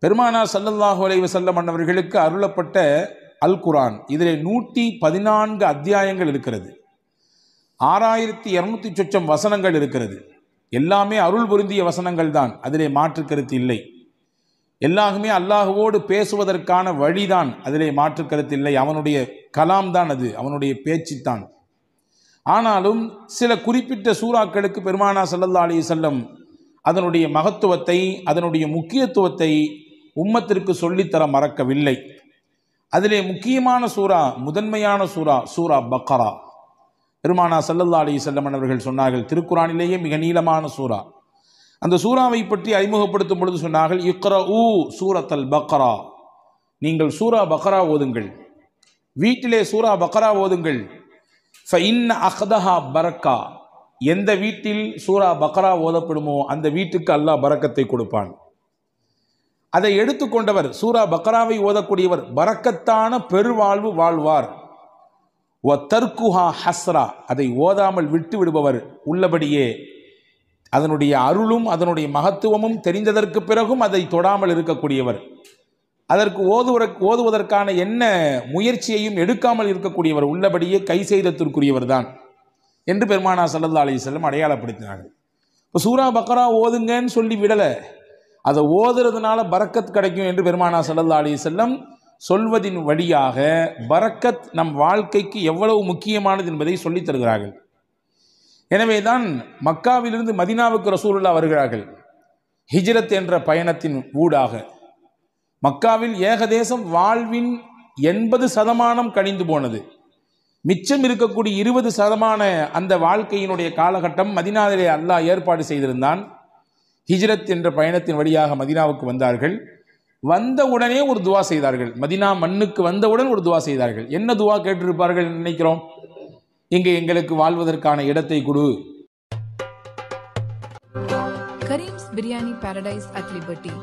பெருமானார் ஸல்லல்லாஹு அலைஹி வஸல்லம் அவர்களுக்கு அருளப்பட்ட அல் குர்ஆன் இதிலே 114 அத்தியாயங்கள் இருக்கிறது. 6200 சொச்சம் வசனங்கள் இருக்கிறது. எல்லாமே அருள் பொருந்திய வசனங்கள் தான், அதிலே மாற்று கருத்து இல்லை. எல்லாருமே அல்லாஹுவோடு பேசுவதற்கான வழிதான், அதிலே மாற்று கருத்து இல்லை. அவனுடைய கலாம் தான், அது அவனுடைய பேச்சு தான். ஆனாலும் சில குறிப்பிட்ட சூறாக்களுக்கு பெருமானார் ஸல்லல்லாஹு அலைஹி வஸல்லம் அதனுடைய மகத்துவத்தை, அதனுடைய முக்கியத்துவத்தை உம்மத்திற்கு சொல்லித்தர மறக்கவில்லை. அதிலே முக்கியமான சூரா, முதன்மையான சூரா சூரா பக்ரா. பெருமானார் ஸல்லல்லாஹு அலைஹி வஸல்லம் அவர்கள் சொன்னார்கள், திருக்குரானிலேயே மிக நீளமான சூரா. அந்த சூறாவை பற்றி அறிமுகப்படுத்தும் பொழுது சொன்னார்கள், இக்ரஊ சூரத்தல் பக்ரா, நீங்கள் சூரா பக்ரா ஓதுங்கள், வீட்டிலே சூரா பக்ரா ஓதுங்கள். ஃபஇன்ன அக்தஹா பரக்கா, எந்த வீட்டில் சூரா பக்ரா ஓதப்படுமோ அந்த வீட்டுக்கு அல்லாஹ் பரக்கத்தை கொடுப்பான். அதை எடுத்துக்கொண்டவர், சூரா பக்ராவை ஓதக்கூடியவர் பரக்கத்தான பெருவாழ்வு வாழ்வார். வ தர்குஹா ஹஸ்ரா, அதை ஓதாமல் விட்டு விடுபவர் உள்ளபடியே அதனுடைய அருளும் அதனுடைய மகத்துவமும் தெரிந்ததற்கு பிறகும் அதை தொடாமல் இருக்கக்கூடியவர், அதற்கு ஓதுவதற்கான என்ன முயற்சியையும் எடுக்காமல் இருக்கக்கூடியவர் உள்ளபடியே கை செய்தத்திற்குரியவர் தான் என்று பெருமானார் ஸல்லல்லாஹு அலைஹி வஸல்லம் அடையாளப்படுத்தினார்கள். இப்போ சூரா பக்ரா ஓதுங்கன்னு சொல்லி விடலை, அதை ஓதுறதுனால பரக்கத் கிடைக்கும் என்று பெருமானார் ஸல்லல்லாஹு அலைஹி வஸல்லம் சொல்வதின் வழியாக பரக்கத் நம் வாழ்க்கைக்கு எவ்வளவு முக்கியமானது என்பதை சொல்லித் தருகிறார்கள். எனவே தான் மக்காவிலிருந்து மதீனாவுக்கு ரசூலுல்லாஹ் வருகிறார்கள். ஹிஜ்ரத் என்ற பயணத்தின் ஊடாக மக்காவில் ஏகதேசம் வாழ்வின் 80% கழிந்து போனது. மிச்சம் இருக்கக்கூடிய 20% அந்த வாழ்க்கையினுடைய காலகட்டம் மதீனாவிலே அல்லாஹ் ஏற்பாடு செய்திருந்தான். ஹிஜ்ரத் என்ற பயணத்தின் வழியாக மதீனாவுக்கு வந்தார்கள். வந்த உடனே ஒரு துவா செய்தார்கள். மதீனா மண்ணுக்கு வந்தவுடன் ஒரு துவா செய்தார்கள். என்ன துவா கேட்டிருப்பார்கள் நினைக்கிறோம்? இங்கே எங்களுக்கு வாழ்வதற்கான இடத்தை கொடு. Karim's biryani paradise at liberty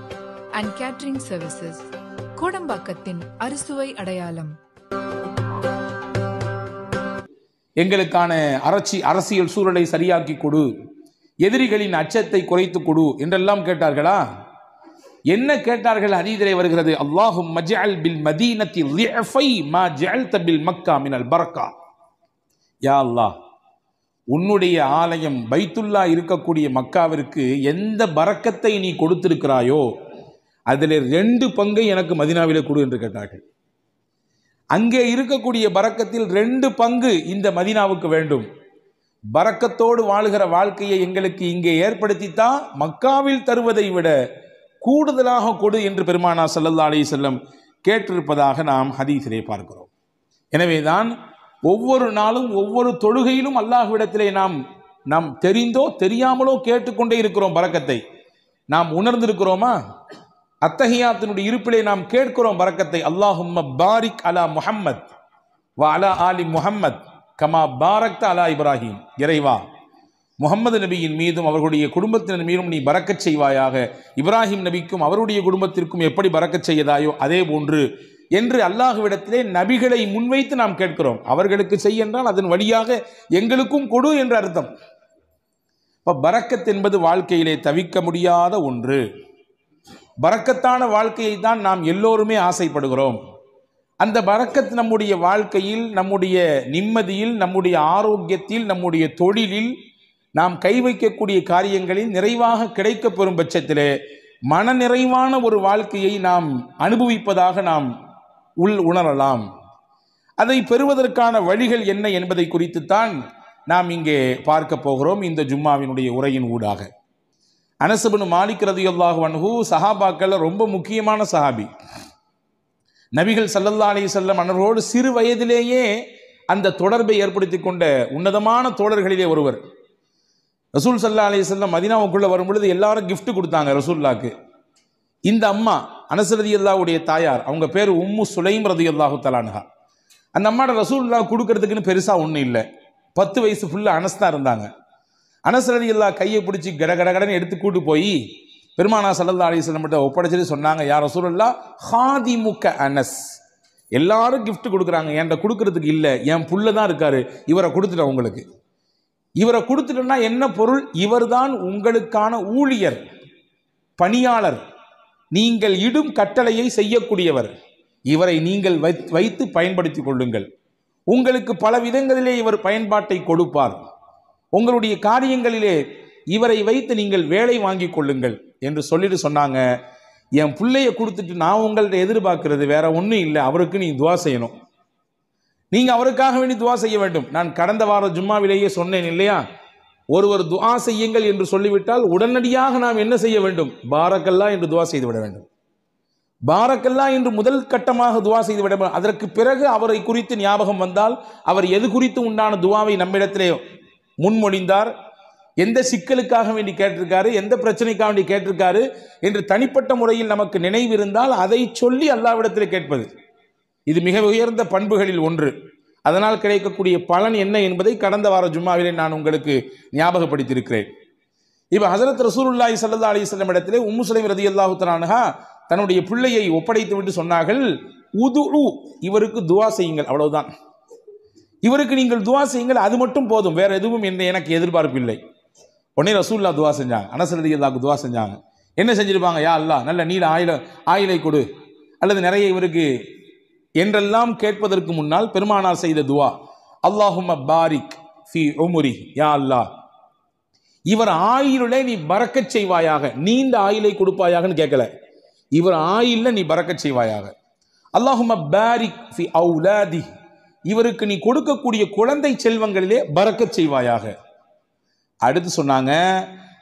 and catering services, கோடம்பாக்கத்தின் அறுசுவை அடையாளம். எங்களுக்கான அரசியல் சூழலை சரியாக்கி கொடு, எதிரிகளின் அச்சத்தை குறைத்து கொடு என்றெல்லாம் கேட்டார்களா? என்ன கேட்டார்கள்? ஹதீஸிலே வருகிறது, அல்லாஹும்ம ஜஅல் பில் மதீனத்தி லிஅஃபை மா ஜஅல்த பில் மக்கா மினல் பரக்கா. யா அல்லாஹ், உன்னுடைய ஆலயம் பைத்துல்லா இருக்கக்கூடிய மக்காவிற்கு எந்த பரக்கத்தை நீ கொடுத்திருக்கிறாயோ அதில் 2 பங்கை எனக்கு மதீனாவிலே கொடு என்று கேட்டார்கள். அங்கே இருக்கக்கூடிய பரக்கத்தில் 2 பங்கு இந்த மதீனாவுக்கு வேண்டும். பரக்கத்தோடு வாழுகிற வாழ்க்கையை எங்களுக்கு இங்கே ஏற்படுத்தித்தான் மக்காவில் தருவதை விட கூடுதலாக கொடு என்று பெருமானார் ஸல்லல்லாஹு அலைஹி வஸல்லம் கேட்டிருப்பதாக நாம் ஹதீஸிலே பார்க்கிறோம். எனவேதான் ஒவ்வொரு நாளும் ஒவ்வொரு தொழுகையிலும் அல்லாஹ்விடத்திலே நாம் தெரிந்தோ தெரியாமலோ கேட்டுக்கொண்டே இருக்கிறோம். பரக்கத்தை நாம் உணர்ந்திருக்கிறோமா? அத்தஹியாத்தினுடைய இருப்பிலே நாம் கேட்கிறோம் பரக்கத்தை. அல்லாஹும்ம பாரிக் அலா முஹம்மத் வ அலா ஆலி முஹம்மத் கமா பாரக்த அலா இப்ராஹிம். இறைவா, முஹம்மது நபியின் மீதும் அவர்களுடைய குடும்பத்தினர் மீதும் நீ பரக்கச் செய்வாயாக, இப்ராஹிம் நபிக்கும் அவருடைய குடும்பத்திற்கும் எப்படி பரக்கச் செய்யதாயோ அதே போன்று என்று அல்லாஹ்விடத்திலே நபிகளை முன்வைத்து நாம் கேட்கிறோம். அவர்களுக்கு செய் என்றால் அதன் வழியாக எங்களுக்கும் கொடு என்று அர்த்தம். இப்போ பரக்கத் என்பது வாழ்க்கையிலே தவிர்க்க முடியாத ஒன்று. பரக்கத்தான வாழ்க்கையை தான் நாம் எல்லோருமே ஆசைப்படுகிறோம். அந்த பரக்கத் நம்முடைய வாழ்க்கையில், நம்முடைய நிம்மதியில், நம்முடைய ஆரோக்கியத்தில், நம்முடைய தொழிலில், நாம் கை வைக்கக்கூடிய காரியங்களில் நிறைவாக கிடைக்கப் பெறும் பட்சத்திலே மனநிறைவான ஒரு வாழ்க்கையை நாம் அனுபவிப்பதாக நாம் உணரலாம். அதை பெறுவதற்கான வழிகள் என்ன என்பதை குறித்துத்தான் நாம் இங்கே பார்க்க போகிறோம் இந்த ஜும்மாவினுடைய உரையின் ஊடாக. அனஸ் இப்னு மாலிக் ரலியல்லாஹு அன்ஹு சஹாபாக்கள் ரொம்ப முக்கியமான சஹாபி. நபிகள் ஸல்லல்லாஹு அலைஹி வஸல்லம் அவர்களோடு சிறு வயதிலேயே அந்த தொடர்பை ஏற்படுத்தி கொண்ட உன்னதமான தோழர்களிலே ஒருவர். ரசூல் ஸல்லல்லாஹு அலைஹி வஸல்லம் மதீனாவுக்குள்ள வரும் பொழுது எல்லாரும் கிஃப்ட் கொடுத்தாங்க ரசூலுல்லாஹ்க்கு. இந்த அம்மா அனஸ் ரலியல்லாஹுடைய தாயார், அவங்க பேர் உம்மு சுலைம் ரலியல்லாஹு தஆலா அன்ஹா. அந்த அம்மாட்ட ரசூலுல்லாஹ் கொடுக்கறதுக்குன்னு பெருசா ஒன்றும் இல்லை. 10 வயசு ஃபுல்லாக அனஸ் தான் இருந்தாங்க. அனஸ் ரலியல்லாஹு கையை பிடிச்சி கடகடன்னு எடுத்து கூட்டு போய் பெருமானார் ஸல்லல்லாஹு அலைஹி வஸல்லம் கிட்ட ஒப்படைச்சிட்டு சொன்னாங்க, யா ரசூலுல்லாஹ் ஹாதிமுக அனஸ். எல்லாரும் கிஃப்ட் கொடுக்குறாங்க, என்கிட்ட கொடுக்கறதுக்கு இல்லை, என் புள்ள தான் இருக்காரு, இவரை கொடுத்துட்டேன் உங்களுக்கு. இவரை கொடுத்துட்டோம்னா என்ன பொருள்? இவர்தான் உங்களுக்கான ஊழியர், பணியாளர். நீங்கள் இடும் கட்டளையை செய்யக்கூடியவர். இவரை நீங்கள் வைத்து பயன்படுத்திக் கொள்ளுங்கள். உங்களுக்கு பல விதங்களிலே இவர் பயன்பாட்டை கொடுப்பார். உங்களுடைய காரியங்களிலே இவரை வைத்து நீங்கள் வேலை வாங்கி கொள்ளுங்கள் என்று சொல்லிட்டு சொன்னாங்க, என் பிள்ளைய கொடுத்துட்டு நான் உங்கள்ட்ட எதிர்பார்க்கிறது வேற ஒன்றும் இல்லை, அவருக்கு நீ துவா செய்யணும். நீங்க அவருக்காக வேண்டி துவா செய்ய வேண்டும். நான் கடந்த வார ஜும்மாவிலேயே சொன்னேன் இல்லையா, ஒருவர் துவா செய்யுங்கள் என்று சொல்லிவிட்டால் உடனடியாக நாம் என்ன செய்ய வேண்டும்? பாரக்கல்லா என்று துவா செய்து விட வேண்டும். பாரக்கல்லா என்று முதல் கட்டமாக துவா செய்து விட வேண்டும். அதற்கு பிறகு அவரை குறித்து ஞாபகம் வந்தால் அவர் எது குறித்து உண்டான துவாவை நம்மிடத்திலே முன்மொழிந்தார், எந்த சிக்கலுக்காக வேண்டி கேட்டிருக்காரு, எந்த பிரச்சனைக்காக வேண்டி கேட்டிருக்காரு என்று தனிப்பட்ட முறையில் நமக்கு நினைவு இருந்தால் அதை சொல்லி அல்லாஹ்விடத்தில் கேட்பது, இது மிக உயர்ந்த பண்புகளில் ஒன்று. அதனால் கிடைக்கக்கூடிய பலன் என்ன என்பதை கடந்த வார ஜும்மாவிலே நான் உங்களுக்கு ஞாபகப்படுத்தியிருக்கிறேன். இப்போ ஹஸரத் ரசூலுல்லாஹி ஸல்லல்லாஹு அலைஹி வஸல்லம் இடத்திலே உம்மு சுலைம் ரலியல்லாஹு தஆலா அன்ஹா தன்னுடைய பிள்ளையை ஒப்படைத்து விட்டு சொன்னார்கள், உதுஉ, இவருக்கு துவா செய்யுங்கள், அவ்வளவுதான். இவருக்கு நீங்கள் துவா செய்யுங்கள், அது மட்டும் போதும், வேற எதுவும் எனக்கு எதிர்பார்ப்பு இல்லை. உடனே ரசூலுல்லாஹ் துவா செஞ்சாங்க, அனஸ் ரலியல்லாஹு துவா செஞ்சாங்க. என்ன செஞ்சிருப்பாங்க? யா அல்லாஹ் நல்ல நீல ஆயிலை கொடு, அல்லது நிறைய இவருக்கு என்றெல்லாம் கேட்பதற்கு முன்னால் பெருமானார் செய்த துவா, அல்லாஹும்ம பாரிக் ஃபி உம்ரி, யா அல்லாஹ் இவர் ஆயிலே நீ பரக்கச் செய்வாயாக, நீண்ட ஆயிலை கொடுப்பாயாகன்னு கேட்கல, இவர் ஆயில்ல நீ பரக்கச் செய்வாயாக. அல்லாஹும்ம பாரிக் ஃபி அவுலாதி, இவருக்கு நீ கொடுக்கக்கூடிய குழந்தை செல்வங்களிலே பரக்கச் செய்வாயாக. அடுத்து சொன்னாங்க,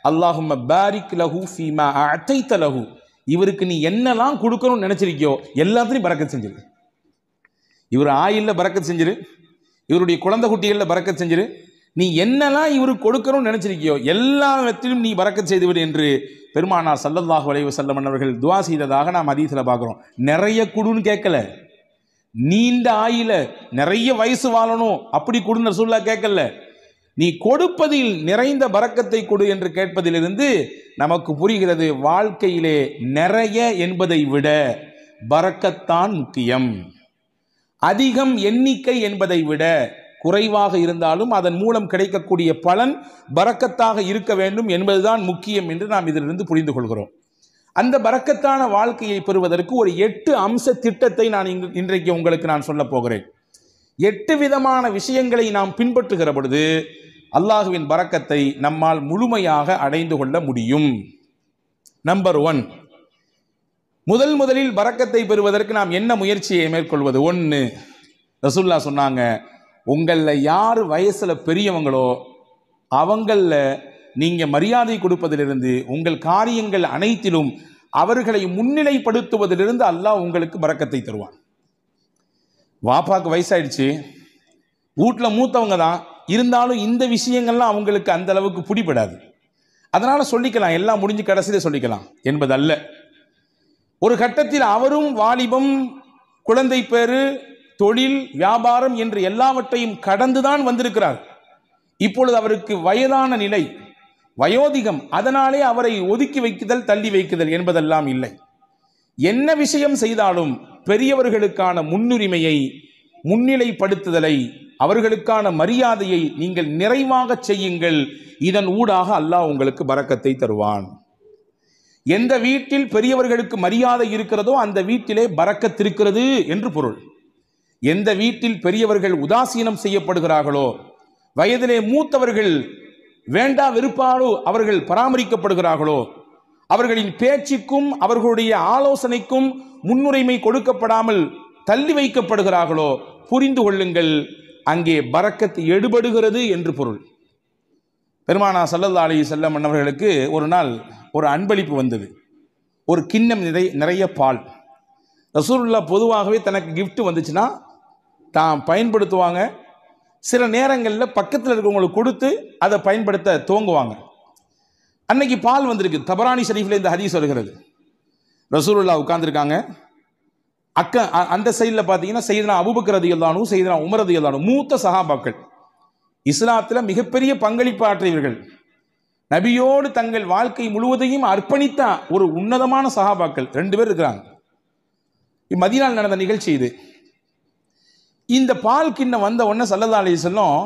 அல்லாஹும்ம பாரிக் லஹு ஃபீமா அதைத லஹு, இவருக்கு நீ என்னெல்லாம் கொடுக்கணும்னு நினைச்சிருக்கியோ எல்லாத்தையும் பரக்கத் செஞ்சிரு. இவர் ஆயில்ல பரக்கத் செஞ்சிரு, இவருடைய குழந்தை குட்டிகளில் பரக்கத் செஞ்சிரு, நீ என்னெல்லாம் இவருக்கு கொடுக்கணும்னு நினைச்சிருக்கியோ எல்லாத்திலும் நீ பரக்கத் செய்துவிடு என்று பெருமானார் ஸல்லல்லாஹு அலைஹி வஸல்லம் அவர்கள் துவா செய்ததாக நாம் ஹதீஸ்ல பார்க்கிறோம். நிறைய குடுன்னு கேட்கல, நீண்ட ஆயில நிறைய வயசு வாழணும் அப்படி கொடுன்னு ரசூலுல்லாஹ் கேட்கல, நீ கொடுப்பதில் நிறைந்த பரக்கத்தை கொடு என்று கேட்பதிலிருந்து நமக்கு புரிகிறது, வாழ்க்கையிலே நிறைய என்பதை விட பரக்கத்தான் முக்கியம். அதிகம் எண்ணிக்கை என்பதை விட குறைவாக இருந்தாலும் அதன் மூலம் கிடைக்கக்கூடிய பலன் பரக்கத்தாக இருக்க வேண்டும் என்பதுதான் முக்கியம் என்று நாம் இதிலிருந்து புரிந்து கொள்கிறோம். அந்த பரக்கத்தான வாழ்க்கையை பெறுவதற்கு ஒரு 8 அம்ச திட்டத்தை நான் இன்றைக்கு உங்களுக்கு நான் சொல்ல போகிறேன். 8 விதமான விஷயங்களை நாம் பின்பற்றுகிற பொழுது அல்லாஹுவின் பரக்கத்தை நம்மால் முழுமையாக அடைந்து கொள்ள முடியும். நம்பர் 1, முதலில் பரக்கத்தை பெறுவதற்கு நாம் என்ன முயற்சியை மேற்கொள்வது? 1, ரசூலுல்லாஹ் சொன்னாங்க, உங்களில் யார் வயசுல பெரியவங்களோ அவங்கள நீங்க மரியாதை கொடுப்பதிலிருந்து, உங்கள் காரியங்கள் அனைத்திலும் அவர்களை முன்னிலைப்படுத்துவதிலிருந்து அல்லாஹ் உங்களுக்கு பரக்கத்தை தருவான். வாப்பாக்கு வயசாயிடுச்சு, வீட்டில் மூத்தவங்க தான் இருந்தாலும் இந்த விஷயங்கள்லாம் அவங்களுக்கு அந்த அளவுக்கு பிடிபடாது, அதனால சொல்லிக்கலாம், எல்லாம் முடிஞ்சு கடைசியில சொல்லிக்கலாம் என்பதல்ல. ஒரு கட்டத்தில் அவரும் வாலிபம், குழந்தை பேரு, தொழில், வியாபாரம் என்று எல்லாவற்றையும் கடந்துதான் வந்திருக்கிறார். இப்பொழுது அவருக்கு வயதான நிலை, வயோதிகம், அதனாலே அவரை ஒதுக்கி வைக்குதல், தள்ளி வைக்குதல் என்பதெல்லாம் இல்லை. என்ன விஷயம் செய்தாலும் பெரியவர்களுக்கான முன்னுரிமையை, முன்னிலைப்படுத்துதலை, அவர்களுக்கான மரியாதையை நீங்கள் நிறைவாக செய்யுங்கள். இதன் ஊடாக அல்லாஹ் உங்களுக்கு பரக்கத்தை தருவான். எந்த வீட்டில் பெரியவர்களுக்கு மரியாதை இருக்கிறதோ அந்த வீட்டிலே பரக்கத் இருக்கிறது என்று பொருள். எந்த வீட்டில் பெரியவர்கள் உதாசீனம் செய்யப்படுகிறார்களோ, வயதிலே மூத்தவர்கள் வேண்டா வெறுப்பாலோ அவர்கள் பராமரிக்கப்படுகிறார்களோ, அவர்களின் பேச்சுக்கும் அவர்களுடைய ஆலோசனைக்கும் முன்னுரிமை கொடுக்கப்படாமல் தள்ளி வைக்கப்படுகிறார்களோ, புரிந்து கொள்ளுங்கள், அங்கே பரக்கத் எடுபடுகிறது என்று பொருள். பெருமானார் ஸல்லல்லாஹு அலைஹி வஸல்லம் அவர்களுக்கு ஒரு நாள் ஒரு அன்பளிப்பு வந்தது. ஒரு கிண்ணம் நிறைய பால். ரசூலுல்லாஹ் பொதுவாகவே தனக்கு கிஃப்ட் வந்துச்சுன்னா தான் பயன்படுத்துவாங்க. சில நேரங்களில் பக்கத்தில் இருக்கிறவங்களுக்கு கொடுத்து அதை பயன்படுத்த துவங்குவாங்க. அன்னைக்கு பால் வந்திருக்கு. தபரானி ஷரீஃபில் இந்த ஹதீஸ் வருகிறது. ரசூலுல்லாஹ் உட்கார்ந்துருக்காங்க. அந்த சைடில் பார்த்தீங்கன்னா சையதுனா அபூபக்கர் ரலியல்லாஹு அன்ஹு, சையதுனா உமர் ரலியல்லாஹு அன்ஹு, மூத்த சஹாபாக்கள், இஸ்லாத்தில் மிகப்பெரிய பங்களிப்பு ஆற்றியவர்கள், நபியோடு தங்கள் வாழ்க்கை முழுவதையும் அர்ப்பணித்த ஒரு உன்னதமான சஹாபாக்கள் 2 பேர் இருக்கிறாங்க. மதீனாவில் நடந்த நிகழ்ச்சி இது. இந்த பால் கிண்ணம் வந்த உடனே ஸல்லல்லாஹு அலைஹி வஸல்லம்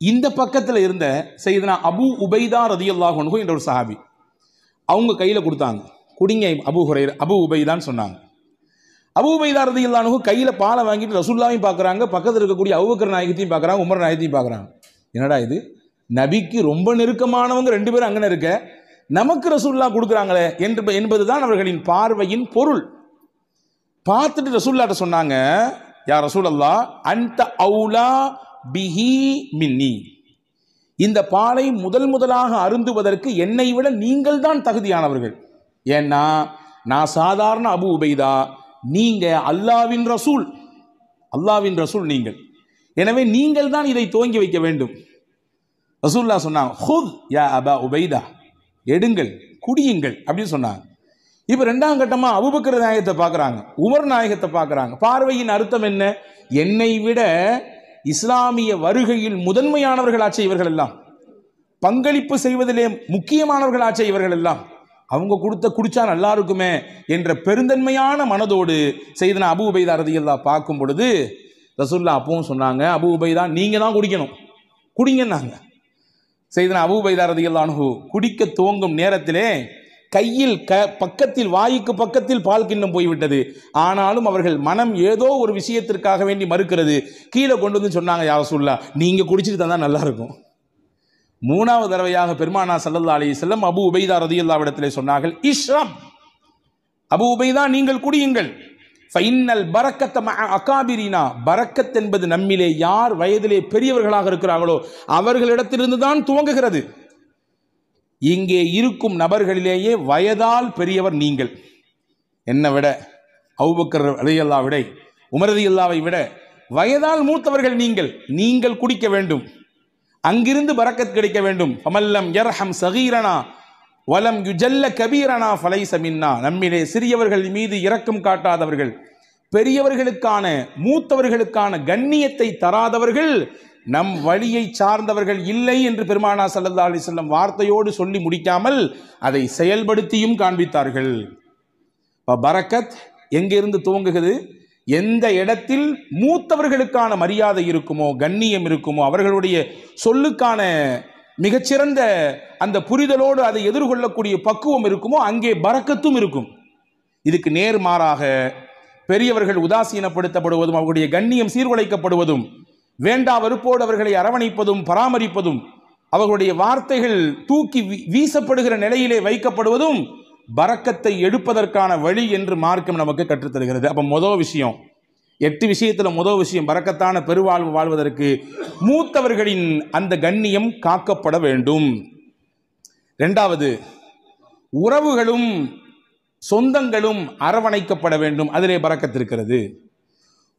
இந்த பக்கத்தில் இருந்த சையதுனா அபூ உபைதா ரலியல்லாஹு அன்ஹு என்ற ஒரு சஹாபி அவங்க கையில் கொடுத்தாங்க. குடிங்க அபு உபைதான்னு சொன்னாங்க. அபு உபைதா ரலியல்லாஹு அன்ஹு கையில் பாலை வாங்கிட்டு ரசூலுல்லாவையும் பார்க்குறாங்க, பக்கத்தில் இருக்கக்கூடிய அபூபக்கர் நாயகத்தையும் பார்க்குறாங்க, உமர் நாயகத்தையும் பார்க்குறாங்க. என்னடா இது, நபிக்கு ரொம்ப நெருக்கமானவங்க 2 பேரும் அங்கே இருக்க, நமக்கு ரசூலுல்லாஹ் கொடுக்குறாங்களே என்பதுதான் அவர்களின் பார்வையின் பொருள். பார்த்துட்டு ரசூலுல்லாஹ்ட்ட சொன்னாங்க, யா ரசூலல்லாஹ் அன்த அவுலா பிஹி மின்னி, இந்த பாலை முதலாக அருந்துவதற்கு என்னை விட நீங்கள் தான் தகுதியானவர்கள். ஏன்னா நான் சாதாரண அபு உபைதா, நீங்க அல்லாவின் ரசூல் நீங்கள், எனவே நீங்கள் தான் இதை துவங்கி வைக்க வேண்டும். ரசூலுல்லாஹ் சொன்னாங்க, ஹுத் யா அபா உபைதா, எடுங்கள், குடியுங்கள் அப்படின்னு சொன்னாங்க. இப்போ 2ஆம் கட்டமாக அபூபக்கர் நாயகத்தை பார்க்குறாங்க, உமர் நாயகத்தை பார்க்குறாங்க. பார்வையின் அர்த்தம் என்ன? என்னை விட இஸ்லாமிய வருகையில் முதன்மையானவர்களாச்சே இவர்கள் எல்லாம், பங்களிப்பு செய்வதிலே முக்கியமானவர்களாச்சே இவர்கள் எல்லாம், அவங்க குடிச்சா நல்லா இருக்குமே என்ற பெருந்தன்மையான மனதோடு செய்தனா அபு உபைதா ரலியல்லாஹு பார்க்கும் பொழுது ரசூலுல்லாஹ் அப்பவும் சொன்னாங்க, அபு உபைதா நீங்க தான் குடிக்கணும், குடிங்கன்னாங்க. செய்தனா அபு உபைதா ரலியல்லாஹு அன்ஹு குடிக்க துவங்கும் நேரத்திலே கையில் பக்கத்தில் வாய்க்கு பக்கத்தில் பால் கிண்ணம் போய்விட்டது. ஆனாலும் அவர்கள் மனம் ஏதோ ஒரு விஷயத்திற்காக வேண்டி மறுக்கிறது. கீழே கொண்டு வந்து சொன்னாங்க, யா ரசூலுல்லாஹ் நீங்க குடிச்சிட்டு தந்தா நல்லா இருக்கும். 3வது தடவையாக பெருமானார் ஸல்லல்லாஹு அலைஹி வஸல்லம் அபு உபைதா ரலியல்லாஹு இடத்திலே சொன்னார்கள், இஷ்ரப், அபு உபைதா நீங்கள் குடியுங்கள். ஃபைன்னல் பரக்கத்த மஅ அகாபிரினா, பரக்கத் என்பது நம்மிலே யார் வயதிலே பெரியவர்களாக இருக்கிறார்களோ அவர்களிடத்திலிருந்து தான் துவங்குகிறது. இங்கே இருக்கும் நபர்களிலேயே வயதால் பெரியவர் நீங்கள், என்னை விட அபூபக்கர் ரலியல்லாஹு விட உமர் ரலியல்லாஹு விட வயதால் மூத்தவர்கள் நீங்கள் குடிக்க வேண்டும், அங்கிருந்து பரக்கத் கிடைக்க வேண்டும். ஃபமல்லம் யர்ஹம் ஸகீரனா வலம் யுஜல்ல கபீரனா ஃபலைஸ மின்னா, நம்மிலே சிறியவர்கள் மீது இரக்கம் காட்டாதவர்கள், பெரியவர்களுக்கான மூத்தவர்களுக்கான கண்ணியத்தை தராதவர்கள் நம் வழியை சார்ந்தவர்கள் இல்லை என்று பெருமானார் ஸல்லல்லாஹு அலைஹி வஸல்லம் வார்த்தையோடு சொல்லி முடிக்காமல் அதை செயல்படுத்தியும் காண்பித்தார்கள். பரக்கத் எங்கிருந்து துவங்குகிறது? எந்த இடத்தில் மூத்தவர்களுக்கான மரியாதை இருக்குமோ, கண்ணியம் இருக்குமோ, அவர்களுடைய சொல்லுக்கான மிகச்சிறந்த அந்த புரிதலோடு அதை எதிர்கொள்ளக்கூடிய பக்குவம் இருக்குமோ, அங்கே பரக்கத்தும் இருக்கும். இதுக்கு நேர்மாறாக பெரியவர்கள் உதாசீனப்படுத்தப்படுவதும் அவர்களுடைய கண்ணியம் சீர்குலைக்கப்படுவதும், வேண்டா வெறுப்போடு அவர்களை அரவணைப்பதும் பராமரிப்பதும், அவர்களுடைய வார்த்தைகள் தூக்கி வீசப்படுகிற நிலையிலே வைக்கப்படுவதும் பரக்கத்தை எடுப்பதற்கான வழி என்று மார்க்கம் நமக்கு கற்றுத்தருகிறது. அப்போ முதல் விஷயம், 8 விஷயத்தில் முதல் விஷயம், பரக்கத்தான பெருவாழ்வு வாழ்வதற்கு மூத்தவர்களின் அந்த கண்ணியம் காக்கப்பட வேண்டும். 2வது, உறவுகளும் சொந்தங்களும் அரவணைக்கப்பட வேண்டும், அதிலே பரக்கத் இருக்கிறது.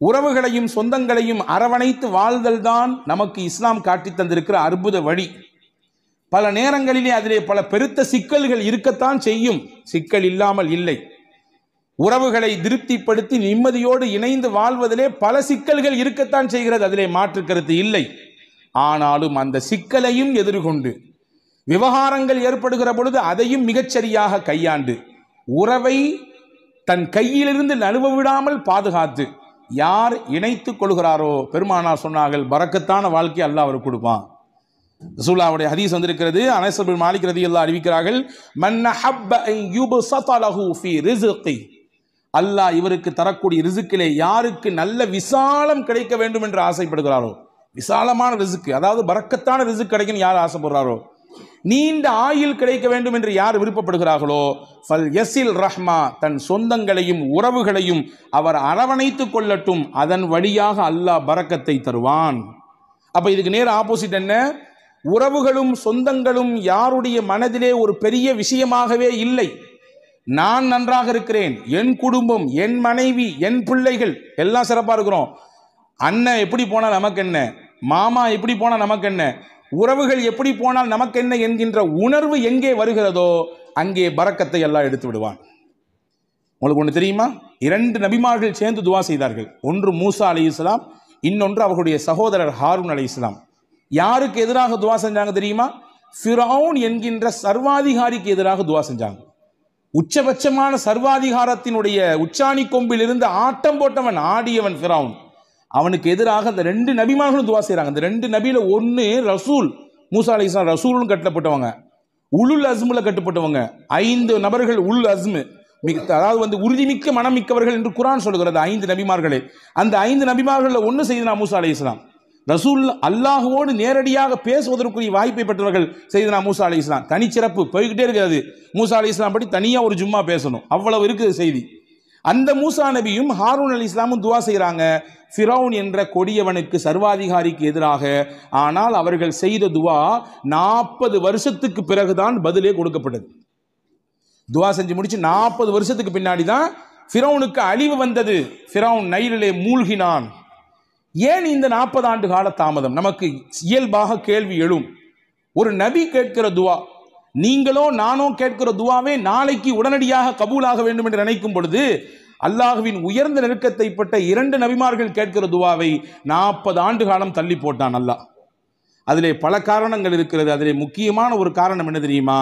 உறவுகளையும் சொந்தங்களையும் அரவணைத்து வாழ்தல் தான் நமக்கு இஸ்லாம் காட்டி தந்திருக்கிற அற்புத வழி. பல நேரங்களிலே அதிலே பல பெருத்த சிக்கல்கள் இருக்கத்தான் செய்யும், சிக்கல் இல்லாமல் இல்லை. உறவுகளை திருப்திப்படுத்தி நிம்மதியோடு இணைந்து வாழ்வதிலே பல சிக்கல்கள் இருக்கத்தான் செய்கிறது, அதிலே மாற்று கருத்து இல்லை. ஆனாலும் அந்த சிக்கலையும் எதிர்கொண்டு விவகாரங்கள் ஏற்படுகிற பொழுது அதையும் மிகச்சரியாக கையாண்டு உறவை தன் கையிலிருந்து நழுவ விடாமல் பாதுகாத்து யார் இணைத்துக் கொள்கிறாரோ பெருமானார் சொன்னார்கள், பரக்கத்தான வாழ்க்கை அல்லாஹ் அவருக்கு கொடுப்பான். ரசூலுல்லாஹ்வுடைய ஹதீஸ் வந்திருக்கிறது. அனஸ் பின் மாலிக் ரலியல்லாஹு அறிவிக்கிறார்கள், மன் ஹப்ப அன் யுப்ஸத லஹு ஃபீ ரிஸ்கி, அல்லாஹ் இவருக்கு தரக்கூடிய ரிஸ்கிலே யாருக்கு நல்ல விசாலம் கிடைக்க வேண்டும் என்று ஆசைப்படுகிறாரோ, விசாலமான ரிஸ்க், அதாவது பரக்கத்தான ரிஸ்க் கிடைக்கும் யார் ஆசைப்படுறாரோ, நீண்ட ஆயுள் கிடைக்க வேண்டும் என்று யார் விருப்பப்படுகிறார்களோ, ஃபல் யஸில் ரஹ்மா, தன் சொந்தங்களையும் உறவுகளையும் அவர் அரவணைத்துக் கொள்ளட்டும், அதன் வழியாக அல்லாஹ் பரக்கத்தை தருவான். அப்ப இதுக்கு நேர் ஆப்போசிட் என்ன? உறவுகளும் சொந்தங்களும் யாருடைய மனதிலே ஒரு பெரிய விஷயமாகவே இல்லை. நான் நன்றாக இருக்கிறேன், என் குடும்பம், என் மனைவி, என் பிள்ளைகள் எல்லாம் சிறப்பாக இருக்கிறோம், அண்ணன் எப்படி போனால் நமக்கு என்ன, மாமா எப்படி போனால் நமக்கு என்ன, உறவுகள் எப்படி போனால் நமக்கு என்ன என்கின்ற உணர்வு எங்கே வருகிறதோ அங்கே பரக்கத்தை எல்லாம் எடுத்து விடுவான். உங்களுக்கு ஒன்று தெரியுமா? 2 நபிமார்கள் சேர்ந்து துவா செய்தார்கள். ஒன்று மூசா அலைஹிஸ்ஸலாம், இன்னொன்று அவர்களுடைய சகோதரர் ஹாரூன் அலைஹிஸ்ஸலாம். யாருக்கு எதிராக துவா செஞ்சாங்க தெரியுமா? ஃபிரௌன் என்கின்ற சர்வாதிகாரிக்கு எதிராக துவா செஞ்சாங்க. உச்சபட்சமான சர்வாதிகாரத்தினுடைய உச்சாணி கொம்பில் இருந்து ஆட்டம் போட்டவன், ஆடியவன் ஃபிரௌன். அவனுக்கு எதிராக அந்த 2 நபிமார்களும் துவா செய்கிறாங்க. அந்த 2 நபியில் ஒன்று ரசூல், மூசா அலைஹிஸ்ஸலாம் ரசூல்னு கட்டப்பட்டவங்க, உலுல் அஸ்முல கட்டுப்பட்டவங்க 5 நபர்கள் உல் அஸ்மு, அதாவது உறுதிமிக்க மனமிக்கவர்கள் என்று குர்ஆன் சொல்கிறது 5 நபிமார்களே. அந்த 5 நபிமார்கள் ஒன்று செய்தனா மூசா அலைஹிஸ்ஸலாம். ரசூல் அல்லாஹுவோடு நேரடியாக பேசுவதற்குரிய வாய்ப்பை பெற்றவர்கள் செய்தனா மூசா அலைஹிஸ்ஸலாம். தனிச்சிறப்பு போய்கிட்டே இருக்கிறது. மூசா அலைஹிஸ்ஸலாம் பற்றி தனியாக ஒரு ஜும்மா பேசணும், அவ்வளவு இருக்குது செய்தி. அந்த மூசா நபியும் ஹாரூன் அலைஹிஸ்ஸலாமும் துவா செய்கிறாங்க ஃபிரௌன் என்ற கொடியவனுக்கு, சர்வாதிகாரிக்கு எதிராக. ஆனால் அவர்கள் செய்த துவா 40 வருஷத்துக்கு பிறகுதான் பதிலே கொடுக்கப்பட்டது. துவா செஞ்சு முடிச்சு 40 வருஷத்துக்கு பின்னாடி தான் ஃபிரௌனுக்கு அழிவு வந்தது. ஃபிரௌன் நைலிலே மூழ்கினான். ஏன் இந்த 40 ஆண்டு கால தாமதம்? நமக்கு இயல்பாக கேள்வி எழும். ஒரு நபி கேட்கிற துவா, நீங்களோ நானோ கேட்கிற துவாவே நாளைக்கு உடனடியாக கபூலாக வேண்டும் என்று நினைக்கும் பொழுது, அல்லாஹுவின் உயர்ந்த நெருக்கத்தை பட்ட 2 நபிமார்கள் கேட்கிற துவாவை 40 ஆண்டு காலம் தள்ளி போட்டான் அல்லாஹ். அதிலே பல காரணங்கள் இருக்கிறது. அதிலே முக்கியமான ஒரு காரணம் என்ன தெரியுமா?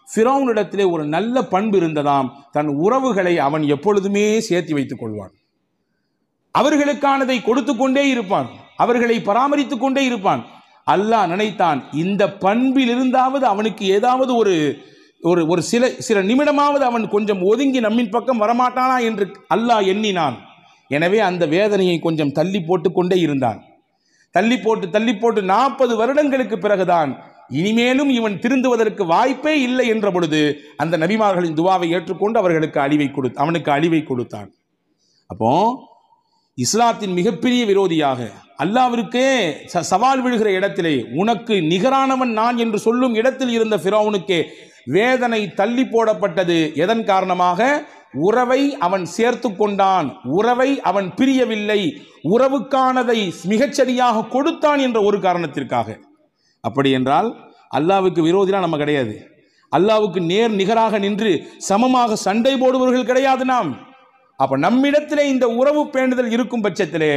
ஃபிரௌனிடத்திலே ஒரு நல்ல பண்பு இருந்ததாம். தன் உறவுகளை அவன் எப்பொழுதுமே சேர்த்து வைத்துக் கொள்வான். அவர்களுக்கானதை கொடுத்து கொண்டே இருப்பான், அவர்களை பராமரித்துக் கொண்டே இருப்பான். அல்லாஹ் நினைத்தான், இந்த பண்பில் இருந்தாவது அவனுக்கு ஏதாவது ஒரு சில நிமிடமாவது அவன் கொஞ்சம் ஒதுங்கி நம்மின் பக்கம் வரமாட்டானா என்று அல்லாஹ் எண்ணினான். எனவே அந்த வேதனையை கொஞ்சம் தள்ளி போட்டு கொண்டே இருந்தான். தள்ளி போட்டு 40 வருடங்களுக்கு பிறகுதான் இனிமேலும் இவன் திருந்துவதற்கு வாய்ப்பே இல்லை என்ற பொழுது அந்த நபிமார்களின் துவாவை ஏற்றுக்கொண்டு அவர்களுக்கு அவனுக்கு அழிவை கொடுத்தான். அப்போ இஸ்லாத்தின் மிகப்பெரிய விரோதியாக, அல்லாஹ்விற்கே சவால் விழுகிற இடத்திலே, உனக்கு நிகரானவன் நான் என்று சொல்லும் இடத்தில் இருந்த ஃபிரௌனுக்கே வேதனை தள்ளி போடப்பட்டது. எதன் காரணமாக? உறவை அவன் சேர்த்து கொண்டான், உறவை அவன் பிரியவில்லை, உறவுக்கானதை மிகச்சரியாக கொடுத்தான் என்ற ஒரு காரணத்திற்காக. அப்படி என்றால் அல்லாஹ்வுக்கு விரோதினா நம்ம கிடையாது. அல்லாஹ்வுக்கு நேர் நிகராக நின்று சமமாக சண்டை போடுபவர்கள் கிடையாது நாம். அப்ப நம்மிடத்திலே இந்த உறவு பேணுதல் இருக்கும் பட்சத்திலே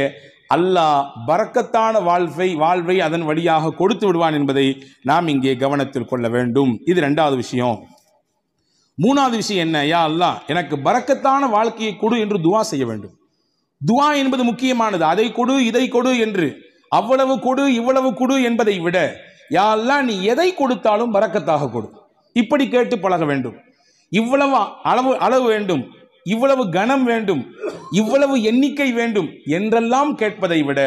அல்லாஹ் பரக்கத்தான வாழ்வை அதன் வழியாக கொடுத்து விடுவான் என்பதை நாம் இங்கே கவனத்தில் கொள்ள வேண்டும். இது 2வது விஷயம். 3வது விஷயம் என்ன? யா அல்லாஹ் எனக்கு பரக்கத்தான வாழ்க்கையை கொடு என்று துவா செய்ய வேண்டும். துவா என்பது முக்கியமானது. அதை கொடு, இதை கொடு என்று, அவ்வளவு கொடு இவ்வளவு கொடு என்பதை விட, யா அல்லாஹ் நீ எதை கொடுத்தாலும் பரக்கத்தாக கொடு, இப்படி கேட்டு பழக வேண்டும். இவ்வளவு அளவு வேண்டும், இவ்வளவு கனம் வேண்டும், இவ்வளவு எண்ணிக்கை வேண்டும் என்றெல்லாம் கேட்பதை விட,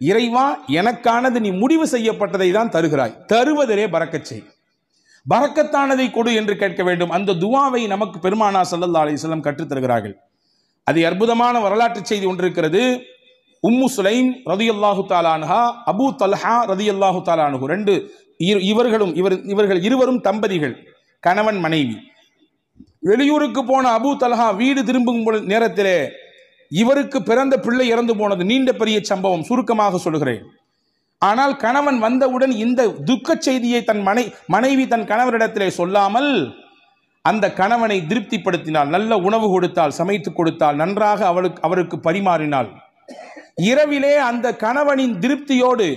இறைவா எனக்கானது நீ முடிவு செய்யப்பட்டதை தான் தருகிறாய், தருவதிலே பரக்கத் செய், பரக்கத்தானதை கொடு என்று கேட்க வேண்டும். அந்த துவாவை நமக்கு பெருமானார் ஸல்லல்லாஹு அலைஹி வஸல்லம் கற்றுத் தருகிறார்கள். அது அற்புதமான வரலாற்று செய்தி ஒன்று இருக்கிறது. உம்மு சுலைம் ரலியல்லாஹு தஆலா அன்ஹா, அபூ தல்ஹா ரலியல்லாஹு தஆலா அன்ஹு, இவர்கள் இருவரும் தம்பதிகள், கணவன் மனைவி. வெளியூருக்கு போன அபூ தல்ஹா வீடு திரும்பும் நேரத்திலே இவருக்கு பிறந்த பிள்ளை இறந்து போனது. நீண்ட பெரிய சம்பவம், சுருக்கமாக சொல்கிறேன். ஆனால் கணவன் வந்தவுடன் இந்த துக்க செய்தியை மனைவி தன் கணவரிடத்திலே சொல்லாமல் அந்த கணவனை திருப்திப்படுத்தினாள். நல்ல உணவு கொடுத்தால், சமைத்து கொடுத்தால், நன்றாக அவருக்கு பரிமாறினாள். இரவிலே அந்த கணவனின் திருப்தியோடு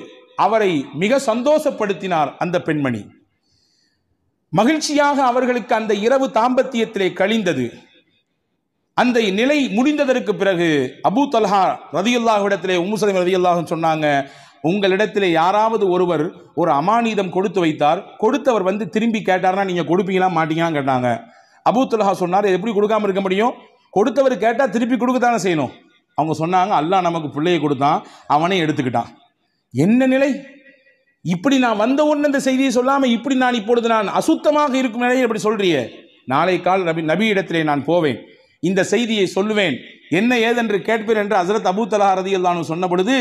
அவரை மிக சந்தோஷப்படுத்தினார் அந்த பெண்மணி. மகிழ்ச்சியாக அவர்களுக்கு அந்த இரவு தாம்பத்தியத்திலே கழிந்தது. அந்த நிலை முடிந்ததற்கு பிறகு அபூ தல்ஹா ரலியல்லாஹு இடத்திலே உம்மு சலமா ரலியல்லாஹு சொன்னாங்க, உங்களிடத்திலே யாராவது ஒருவர் ஒரு அமானிதம் கொடுத்து வைத்தார், கொடுத்தவர் வந்து திரும்பி கேட்டார்னா நீங்க கொடுப்பீங்களா மாட்டீங்களான்னு கேட்டாங்க. அபூ தல்ஹா சொன்னார், எப்படி கொடுக்காம இருக்க முடியும், கொடுத்தவர் கேட்டால் திருப்பி கொடுக்கத்தானே செய்யணும். அவங்க சொன்னாங்க, அல்லாஹ் நமக்கு பிள்ளையை கொடுத்தான், அவனே எடுத்துக்கிட்டான். என்ன நிலை! இப்படி நான் வந்த உடனே இந்த செய்தியை சொல்லாம இப்படி நான் இப்பொழுது நான் அசுத்தமாக இருக்கும் நிலையில் இப்படி சொல்றியே, நாளை கால் நபி இடத்திலே நான் போவேன், இந்த செய்தியை சொல்லுவேன், என்ன ஏதென்று கேட்பேன் என்று ஹஸரத் அபூ தல்ஹா ரலியல்லாஹு அன்ஹு சொன்ன பொழுது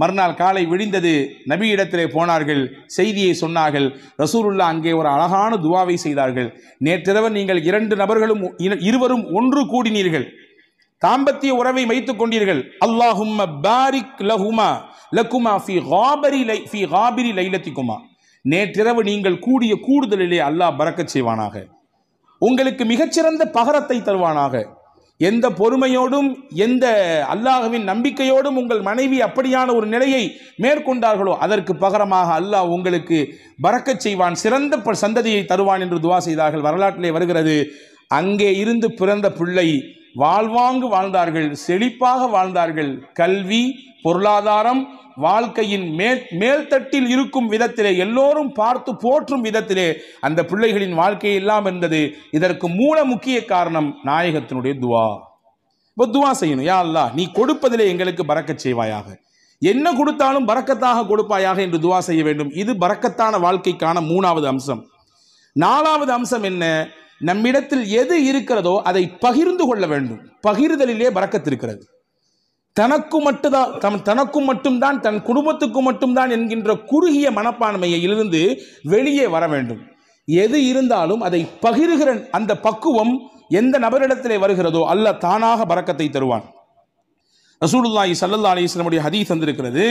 மறுநாள் காலை விடிந்தது. நபி இடத்திலே போனார்கள், செய்தியை சொன்னார்கள். ரசூலுல்லாஹ் அங்கே ஒரு அழகான துவாவை செய்தார்கள். நேற்றிரவு நீங்கள் இருவரும் ஒன்று கூடினீர்கள், தாம்பத்திய உறவை வைத்துக் கொண்டீர்கள். அல்லாஹும்ம பாரிக் லஹுமா லகுமா ஃபீ காபிரி லைலத்திகுமா, நேற்றிரவு நீங்கள் கூடிய கூடுதலிலே அல்லாஹ் பரக்கத் செய்வானாக, உங்களுக்கு மிகச்சிறந்த பகரத்தை தருவானாக. எந்த பொறுமையோடும் எந்த அல்லாஹ்வின் நம்பிக்கையோடும் உங்கள் மனைவி அப்படியான ஒரு நிலையை மேற்கொண்டார்களோ அதற்கு பகரமாக அல்லாஹ் உங்களுக்கு பரக்கத் செய்வான், சிறந்த சந்ததியை தருவான் என்று துவா செய்தார்கள். வரலாற்றிலே வருகிறது, அங்கே இருந்து பிறந்த பிள்ளை வாழ்வாங்கு வாழ்ந்தார்கள், செழிப்பாக வாழ்ந்தார்கள், கல்வி பொருளாதாரம் வாழ்க்கையின் மேல்தட்டில் இருக்கும் விதத்திலே, எல்லோரும் பார்த்து போற்றும் விதத்திலே அந்த பிள்ளைகளின் வாழ்க்கை எல்லாம் இருந்தது. இதற்கு மூல முக்கிய காரணம் நாயகத்தினுடைய துவா. இப்போ துவா செய்யணும், யா அல்லாஹ் நீ கொடுப்பதிலே எங்களுக்கு பரக்கத் செய்வாயாக, என்ன கொடுத்தாலும் பரக்கத்தாக கொடுப்பாயாக என்று துவா செய்ய வேண்டும். இது பரக்கத்தான வாழ்க்கைக்கான மூணாவது அம்சம். நாலாவது அம்சம் என்ன? நம்மிடத்தில் எது இருக்கிறதோ அதை பகிர்ந்து கொள்ள வேண்டும். பகிர்தலிலே பரக்கத் இருக்கிறது. தனக்கும் மட்டும்தான் தன் குடும்பத்துக்கும் மட்டும்தான் என்கின்ற குறுகிய மனப்பான்மையிலிருந்து வெளியே வர வேண்டும். எது இருந்தாலும் அதை பகிர்கிற அந்த பக்குவம் எந்த நபரிடத்திலே வருகிறதோ அல்லாஹ் தானாக பரக்கத்தை தருவான். ரசூலுல்லாஹி ஸல்லல்லாஹு அலைஹி வஸல்லம் உடைய ஹதீஸ் வந்திருக்கிறது,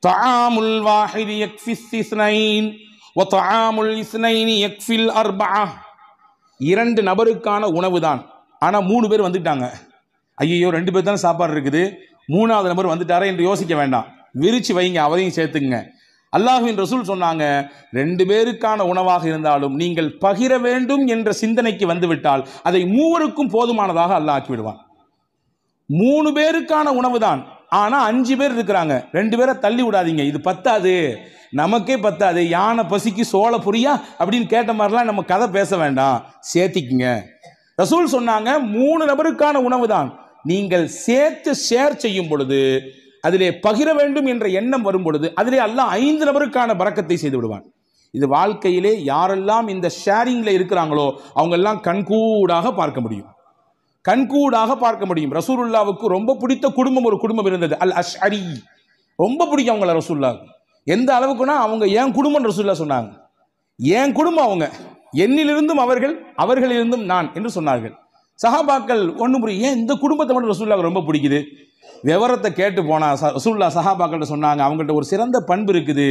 தஆமுல் வாஹிதி யக்ஃபிஸ் இஸ்னைன் வ தஆமுல் இஸ்னைனி யக்ஃபில் அர்பஆ. 2 நபருக்கான உணவு தான், ஆனால் 3 பேர் வந்துட்டாங்க. ஐயோ 2 பேர் தானே சாப்பாடு இருக்குது, 3வது நபர் வந்துட்டாரே என்று யோசிக்க வேண்டாம், விரிச்சு வைங்க, அவரையும் சேர்த்துங்க. அல்லாஹ்வின் ரசூல் சொன்னாங்க, 2 பேருக்கான உணவாக இருந்தாலும் நீங்கள் பகிர வேண்டும் என்ற சிந்தனைக்கு வந்துவிட்டால் அதை 3 போதுமானதாக அல்லாஹ் ஆக்கி விடுவான். 3 பேருக்கான உணவு தான், ஆனால் 5 பேர் இருக்கிறாங்க, 2 பேரை தள்ளி விடாதீங்க, இது பத்தாது, நமக்கே பத்தாது, யானை பசிக்கு சோள புரியா அப்படின்னு கேட்ட மாதிரிலாம் நம்ம கதை பேச வேண்டாம், சேர்த்திக்குங்க. ரசூல் சொன்னாங்க 3 நபருக்கான உணவு தான், நீங்கள் சேர்த்து ஷேர் செய்யும் பொழுது, அதிலே பகிர வேண்டும் என்ற எண்ணம் வரும் பொழுது அதிலே அல்லாஹ் 5 நபருக்கான பரக்கத்தை செய்து விடுவான். இது வாழ்க்கையிலே யாரெல்லாம் இந்த ஷேரிங்ல இருக்கிறாங்களோ அவங்க எல்லாம் கண்கூடாக பார்க்க முடியும், கண்கூடாக பார்க்க முடியும். ரசூலுல்லாவுக்கு ரொம்ப பிடித்த குடும்பம் ஒரு குடும்பம் இருந்தது, அல் அஷ்அரி. ரொம்ப பிடிக்கும் அவங்கள ரசூலுல்லாவுக்கு. எந்த அளவுக்குன்னா அவங்க என் குடும்பம் ரசூலுல்லா சொன்னாங்க. என் குடும்பம் அவங்க, என்னிலிருந்தும் அவர்கள், அவர்களிலிருந்தும் நான் என்று சொன்னார்கள். சஹாபாக்கள் ஒன்றும் புரியும், ஏன் இந்த குடும்பத்தை மட்டும் ரசூலுல்லாவுக்கு ரொம்ப பிடிக்குது? விவரத்தை கேட்டு போனா ரசூலுல்லாஹ் சஹாபாக்கள்கிட்ட சொன்னாங்க, அவங்கள்ட்ட ஒரு சிறந்த பண்பு இருக்குது.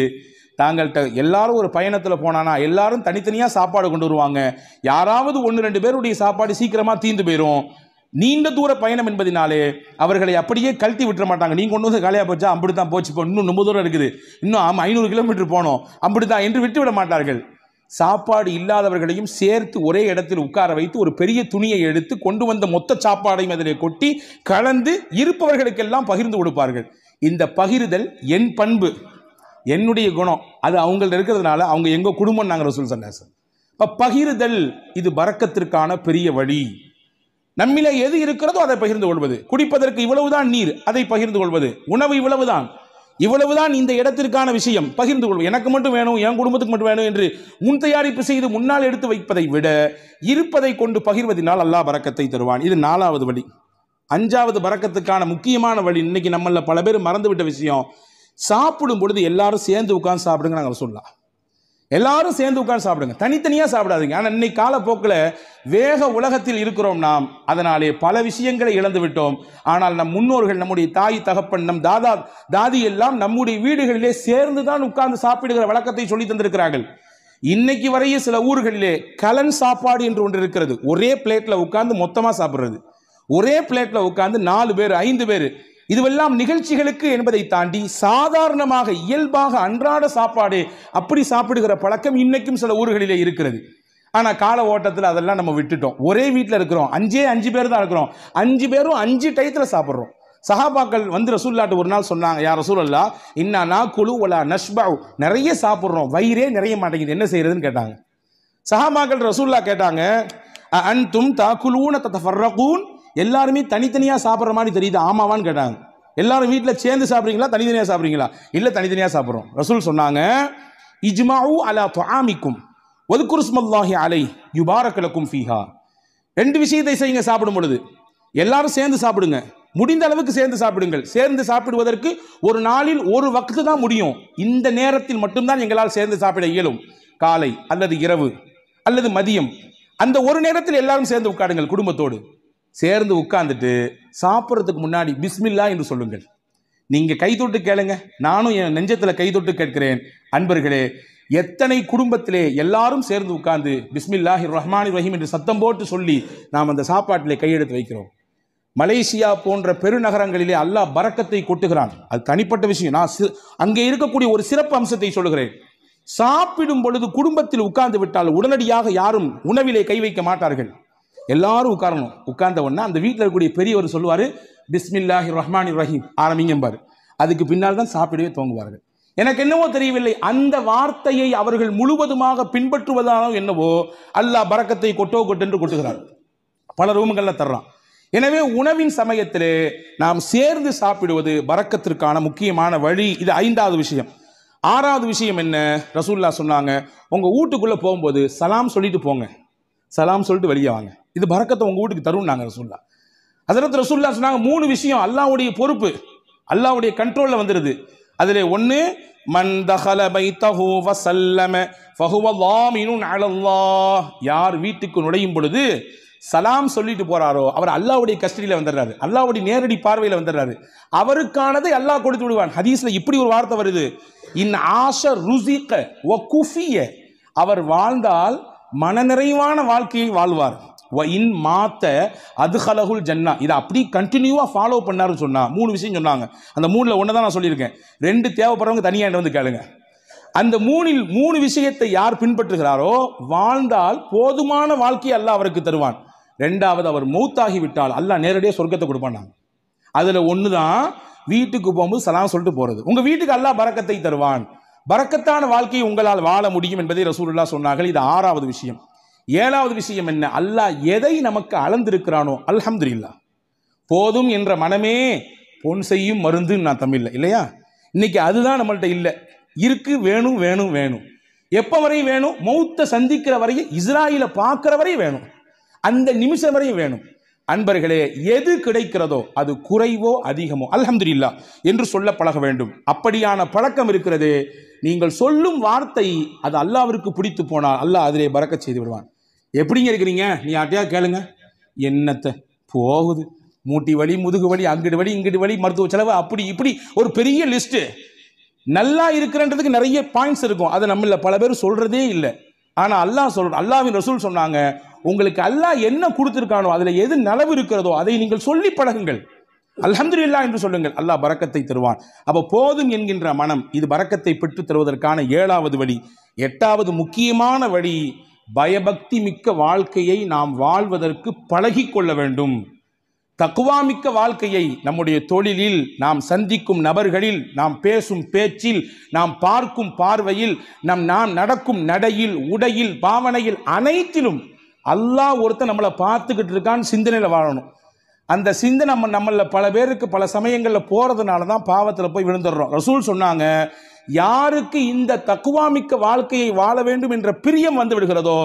தாங்கள்கிட்ட எல்லாரும் ஒரு பயணத்தில் போனானா எல்லாரும் தனித்தனியாக சாப்பாடு கொண்டு வருவாங்க, யாராவது 1-2 பேருடைய சாப்பாடு சீக்கிரமாக தீர்ந்து போயிடும். நீண்ட தூர பயணம் என்பதினாலே அவர்களை அப்படியே கழட்டி விட்டுற மாட்டாங்க. நீங்கள் கொண்டு வந்து காலியாக போச்சா, அப்படித்தான் போச்சு, இப்போ இன்னும் 9 தூரம் இருக்குது, இன்னும் 500 கிலோமீட்டர் போனோம், அப்படித்தான் என்று விட்டு விட மாட்டார்கள். சாப்பாடு இல்லாதவர்களையும் சேர்த்து ஒரே இடத்தில் உட்கார வைத்து ஒரு பெரிய துணியை எடுத்து கொண்டு வந்த மொத்த சாப்பாடையும் அதிலே கொட்டி கலந்து இருப்பவர்களுக்கெல்லாம் பகிர்ந்து கொடுப்பார்கள். இந்த பகிர்தல் என் பண்பு, என்னுடைய குணம், அது அவங்கள்ட்ட இருக்கிறதுனால அவங்க எங்க குடும்பம் நாங்கள் ரசூல் ஸல்லல்லாஹு அலைஹி வஸல்லம். இப்போ பகிர்தல் இது பரக்கத்திற்கான பெரிய வழி. நம்மிலே எது இருக்கிறதோ அதை பகிர்ந்து கொள்வது. குடிப்பதற்கு இவ்வளவுதான் நீர், அதை பகிர்ந்து கொள்வது. உணவு இவ்வளவுதான் இந்த இடத்திற்கான விஷயம், பகிர்ந்து கொள்வது. எனக்கு மட்டும் வேணும், என் குடும்பத்துக்கு மட்டும் வேணும் என்று முன் தயாரிப்பு செய்து முன்னால் எடுத்து வைப்பதை விட இருப்பதை கொண்டு பகிர்வதனால் அல்லாஹ் பரக்கத்தை தருவான். இது 4வது வழி. 5வது பரக்கத்துக்கான முக்கியமான வழி, இன்னைக்கு நம்மள பல பேர் மறந்துவிட்ட விஷயம், சாப்பிடும் பொழுது எல்லாரும் சேர்ந்து உட்கார்ந்து சாப்பிடுங்க. நாங்கள் சொல்லலாம், எல்லாரும் சேர்ந்து உட்கார்ந்து சாப்பிடுங்க, தனித்தனியாக சாப்பிடாதீங்க. ஆனால் இன்னைக்கு காலப்போக்கில் வேக உலகத்தில் இருக்கிறோம் நாம், அதனாலே பல விஷயங்களை இழந்து விட்டோம். ஆனால் நம் முன்னோர்கள், நம்முடைய தாய் தகப்பன், நம் தாதி எல்லாம் நம்முடைய வீடுகளிலே சேர்ந்து தான் உட்கார்ந்து சாப்பிடுகிற வழக்கத்தை சொல்லி தந்திருக்கிறார்கள். இன்னைக்கு வரையே சில ஊர்களிலே கலன் சாப்பாடு என்று ஒன்று இருக்கிறது. ஒரே பிளேட்ல உட்கார்ந்து மொத்தமாக சாப்பிடுறது, ஒரே பிளேட்ல உட்கார்ந்து 4 பேர் 5 பேர். இதுவெல்லாம் நிகழ்ச்சிகளுக்கு என்பதை தாண்டி சாதாரணமாக இயல்பாக அன்றாட சாப்பாடு அப்படி சாப்பிடுகிற பழக்கம் இன்னைக்கும் சில ஊர்களிலே இருக்கிறது. ஆனால் கால ஓட்டத்தில் அதெல்லாம் நம்ம விட்டுட்டோம். ஒரே வீட்டில் இருக்கிறோம், 5 பேர் தான் இருக்கிறோம், 5 பேரும் 5 டயத்தில் சாப்பிட்றோம். சஹாபாக்கள் வந்து ரசூலுல்லாஹ்ட்ட ஒரு நாள் சொன்னாங்க, யா ரசூலல்லாஹ் இன்னா நாக்குலு வலா நஷ்பஉ, நிறைய சாப்பிட்றோம், வயிறே நிறைய மாட்டேங்குது, என்ன செய்யறதுன்னு கேட்டாங்க. சஹாபாக்கள் ரசூலுல்லாஹ் கேட்டாங்க, அன்தும் தாக்குலூன ததஃபர்ரகூன், எல்லாருமே தனித்தனியாக சாப்பிட்ற மாதிரி தெரியுது, ஆமாவான்னு கேட்டாங்க. எல்லாரும் வீட்டில் சேர்ந்து சாப்பிட்றீங்களா, தனித்தனியாக சாப்பிட்றீங்களா? இல்லை, தனித்தனியாக சாப்பிட்றோம். ரசூல் சொன்னாங்க, இஜ்மாஉ அலா துஆமிக்கும் வذ்குரு ஸ்மல்லாஹி அலைஹி யுபாரக லக்கும் ஃபீஹா. 2 விஷயத்தை செய்யுங்க சாப்பிடும் பொழுது. எல்லாரும் சேர்ந்து சாப்பிடுங்க, முடிந்த அளவுக்கு சேர்ந்து சாப்பிடுங்கள். சேர்ந்து சாப்பிடுவதற்கு ஒரு நாளில் ஒரு வக்து தான் முடியும், இந்த நேரத்தில் மட்டும்தான் எங்களால் சேர்ந்து சாப்பிட இயலும். காலை அல்லது இரவு அல்லது மதியம், அந்த ஒரு நேரத்தில் எல்லாரும் சேர்ந்து உட்காருங்கள் குடும்பத்தோடு. சேர்ந்து உட்கார்ந்துட்டு சாப்பிட்றதுக்கு முன்னாடி பிஸ்மில்லா என்று சொல்லுங்கள். நீங்க கை தொட்டு கேளுங்க, நானும் என் நெஞ்சத்தில் கை தொட்டு கேட்கிறேன். அன்பர்களே, எத்தனை குடும்பத்திலே எல்லாரும் சேர்ந்து உட்கார்ந்து பிஸ்மில்லாஹிர் ரஹ்மானிர் ரஹீம் என்று சத்தம் போட்டு சொல்லி நாம் அந்த சாப்பாட்டிலே கையெடுத்து வைக்கிறோம். மலேசியா போன்ற பெருநகரங்களிலே அல்லாஹ் பரக்கத்தை கொட்டுகிறான், அது தனிப்பட்ட விஷயம். நான் அங்கே இருக்கக்கூடிய ஒரு சிறப்பு அம்சத்தை சொல்லுகிறேன். சாப்பிடும் பொழுது குடும்பத்தில் உட்கார்ந்து விட்டால் உடனடியாக யாரும் உணவிலே கை வைக்க மாட்டார்கள். எல்லாரும் உட்காரணும். உட்கார்ந்த உடனே அந்த வீட்டில் இருக்கக்கூடிய பெரியவர் சொல்லுவார், பிஸ்மில்லாஹிர் ரஹ்மானிர் ரஹீம் ஆரம்பிங்கம்பார். அதுக்கு பின்னால் தான் சாப்பிடவே துவங்குவார்கள். எனக்கு என்னவோ தெரியவில்லை, அந்த வார்த்தையை அவர்கள் முழுவதுமாக பின்பற்றுவதானோ என்னவோ அல்லாஹ் பரக்கத்தை கொட்டென்று கொட்டுகிறார், பல ரூம்கள்ல தர்றான். எனவே உணவின் சமயத்திலே நாம் சேர்ந்து சாப்பிடுவது பரக்கத்திற்கான முக்கியமான வழி. இது 5வது விஷயம். 6வது விஷயம் என்ன? ரசூலுல்லாஹ் சொன்னாங்க, உங்க வீட்டுக்குள்ள போகும்போது சலாம் சொல்லிட்டு போங்க, சலாம் சொல்லிட்டு வெளியே வாங்க, இது பரக்கத்தை உங்க வீட்டுக்கு தரும் நாங்க ரசூலுல்லாஹ். ஹஜ்ரத் ரசூலுல்லாஹ் சொன்னாங்க 3 விஷயம் அல்லாஹ்வுடைய பொறுப்பு, அல்லாஹ்வுடைய கண்ட்ரோல்ல வந்துருது. அதிலே 1, மன் தஹல பைத்தஹு வஸல்லம ஃபஹுவ லாமினுன் அலல்லாஹ். யார் வீட்டுக்கு நுழையும் பொழுது சலாம் சொல்லிட்டு போறாரோ அவர் அல்லாஹ்வுடைய கஸ்டடியில வந்துடுறாரு, அல்லாஹ்வுடைய நேரடி பார்வையில வந்துடுறாரு, அவருக்கானதை அல்லாஹ் கொடுத்து விடுவான். ஹதீஸ்ல இப்படி ஒரு வார்த்தை வருது, இன் ஆஷ ருஸிக வ குஃபிய. அவர் வாழ்ந்தால் மனநிறைவான வாழ்க்கையை வாழ்வார். வ இன் மாத்த அத்ஹலஹுல் ஜன்னா. இதை அப்படி கண்டினியூவா ஃபாலோ பண்ணாருன்னு சொன்னா 3 விஷயம் சொன்னாங்க. அந்த 3ல ஒன்று தான் நான் சொல்லியிருக்கேன், 2 தேவைப்படுறவங்க தனியாக வந்து கேளுங்க. அந்த 3ல் 3 விஷயத்தை யார் பின்பற்றுகிறாரோ வாழ்ந்தால் போதுமான வாழ்க்கையை அல்லாஹ் அவருக்கு தருவான். 2வது, அவர் மௌத்தாகி விட்டால் அல்லாஹ் நேரடியாக சொர்க்கத்தை கொடுப்பான். அதுல 1 தான் வீட்டுக்கு போகும்போது சலாம் சொல்லிட்டு போறது. உங்க வீட்டுக்கு அல்லாஹ் பரக்கத்தை தருவான், பரக்கத்தான வாழ்க்கையை உங்களால் வாழ முடியும் என்பதை ரசூலுல்லாஹ் சொன்னார்கள். இது 6வது விஷயம். 7வது விஷயம் என்ன? அல்லாஹ் எதை நமக்கு அளந்திருக்கிறானோ அல்ஹம்துலில்லாஹ், போதும் என்ற மனமே பொன் செய்யும் மருந்து நான் தமிழ்ல இல்லையா, இன்னைக்கு அதுதான் நம்மள்ட்ட இல்லை. இருக்கு, வேணும் வேணும் வேணும். எப்ப வரையும் வேணும்? மௌத்தை சந்திக்கிற வரையும், இஸ்ராயில பார்க்கிற வரையும் வேணும், அந்த நிமிஷம் வரையும் வேணும். அன்பர்களே, எது கிடைக்கிறதோ அது குறைவோ அதிகமோ அல்ஹம்துலில்லாஹ் என்று சொல்ல பழக வேண்டும். அப்படியான பழக்கம் இருக்கிறது. நீங்கள் சொல்லும் வார்த்தை அது அல்லாஹ்விற்கு பிடித்து போனால் அல்லாஹ் அதிலே பரக்கத் செய்து விடுவான். எப்படிங்க இருக்கிறீங்க? நீ யார்ட்டையா கேளுங்க, என்னத்தை போகுது, மூட்டி வலி, முதுகு வலி, அங்கிட்டு வலி, இங்கிட்டு வலி, மருத்துவ செலவு, அப்படி இப்படி ஒரு பெரிய லிஸ்ட். நல்லா இருக்கிறன்றதுக்கு நிறைய பாயிண்ட்ஸ் இருக்கும், அதை நம்மள பல பேர் சொல்றதே இல்லை. ஆனா அல்லாஹ்வின் ரசூல் சொன்னாங்க, உங்களுக்கு அல்லாஹ் என்ன கொடுத்திருக்கானோ அதுல எது நலவு இருக்கிறதோ அதை நீங்கள் சொல்லி பழகுங்கள், அல்ஹம்துலில்லாஹ் என்று சொல்லுங்கள், அல்லாஹ் பரக்கத்தை தருவான். அப்ப போதும் என்கின்ற மனம் இது பரக்கத்தை பெற்று தருவதற்கான 7வது வழி. 8வது முக்கியமான வழி, பயபக்தி மிக்க வாழ்க்கையை நாம் வாழ்வதற்கு பழகி கொள்ள வேண்டும். தக்வா மிக்க வாழ்க்கையை நம்முடைய தொழிலில், நாம் சந்திக்கும் நபர்களில், நாம் பேசும் பேச்சில், நாம் பார்க்கும் பார்வையில், நாம் நடக்கும் நடையில், உடையில், பாவனையில், அனைத்திலும் அல்லாஹ் ஒருத்தன் நம்மளை பார்த்துக்கிட்டு இருக்கான்னு சிந்தனையில் வாழணும். அந்த சிந்தனை நம்மள பல பேருக்கு பல சமயங்களில் போறதுனால தான் பாவத்தில் போய் விழுந்துடுறோம். ரசூல் சொன்னாங்க, யாருக்கு இந்த தக்வா மிக்க வாழ்க்கையை வாழ வேண்டும் என்ற பிரியம் வந்து விடுகிறதோ,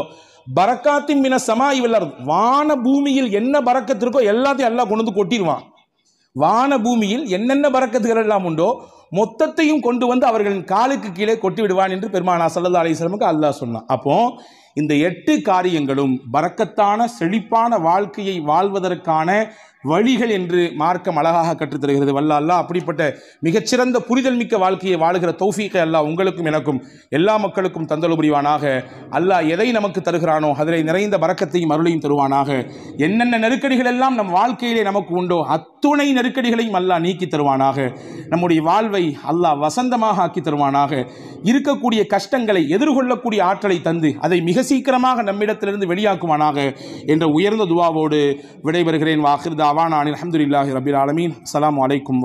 பரக்காத்தின் மின சமாய் வல்லர், வான பூமியில் என்ன பரக்கத்து இருக்கோ எல்லாத்தையும் அல்லாஹ் கொண்டு வந்து கொட்டிடுவான். வான பூமியில் என்னென்ன பரக்கத்துகள் எல்லாம் உண்டோ மொத்தத்தையும் கொண்டு வந்து அவர்களின் காலுக்கு கீழே கொட்டி விடுவான் என்று பெருமானார் ஸல்லல்லாஹு அலைஹி வஸல்லம் அல்லாஹ் சொன்னான். அப்போ இந்த 8 காரியங்களும் பரக்கத்தான செழிப்பான வாழ்க்கையை வாழ்வதற்கான வழிகள் என்று மார்க்கம் அழகாக கற்றுத்தருகிறது. வல்ல அல்லாஹ் அப்படிப்பட்ட மிகச்சிறந்த புரிதல் மிக்க வாழ்க்கையை வாழுகிற தௌஃபீகை அல்லாஹ் உங்களுக்கும் எனக்கும் எல்லா மக்களுக்கும் தந்தல் புரிவானாக. அல்லாஹ் எதை நமக்கு தருகிறானோ அதில் நிறைந்த பரக்கத்தையும் அருளையும் தருவானாக. என்னென்ன நெருக்கடிகள் எல்லாம் நம் வாழ்க்கையிலே நமக்கு உண்டோ அத்துணை நெருக்கடிகளையும் அல்லாஹ் நீக்கி தருவானாக. நம்முடைய வாழ்வை அல்லாஹ் வசந்தமாக ஆக்கி தருவானாக. இருக்கக்கூடிய கஷ்டங்களை எதிர்கொள்ளக்கூடிய ஆற்றலை தந்து அதை மிக சீக்கிரமாக நம்மிடத்திலிருந்து வெளியாக்குவானாக என்ற உயர்ந்த துஆவோடு விடைபெறுகிறேன். வாஹிர் தாவானா அல்ஹம்துலில்லாஹி ரப்பில் ஆலமீன். அஸ்ஸலாமு அலைக்கும்.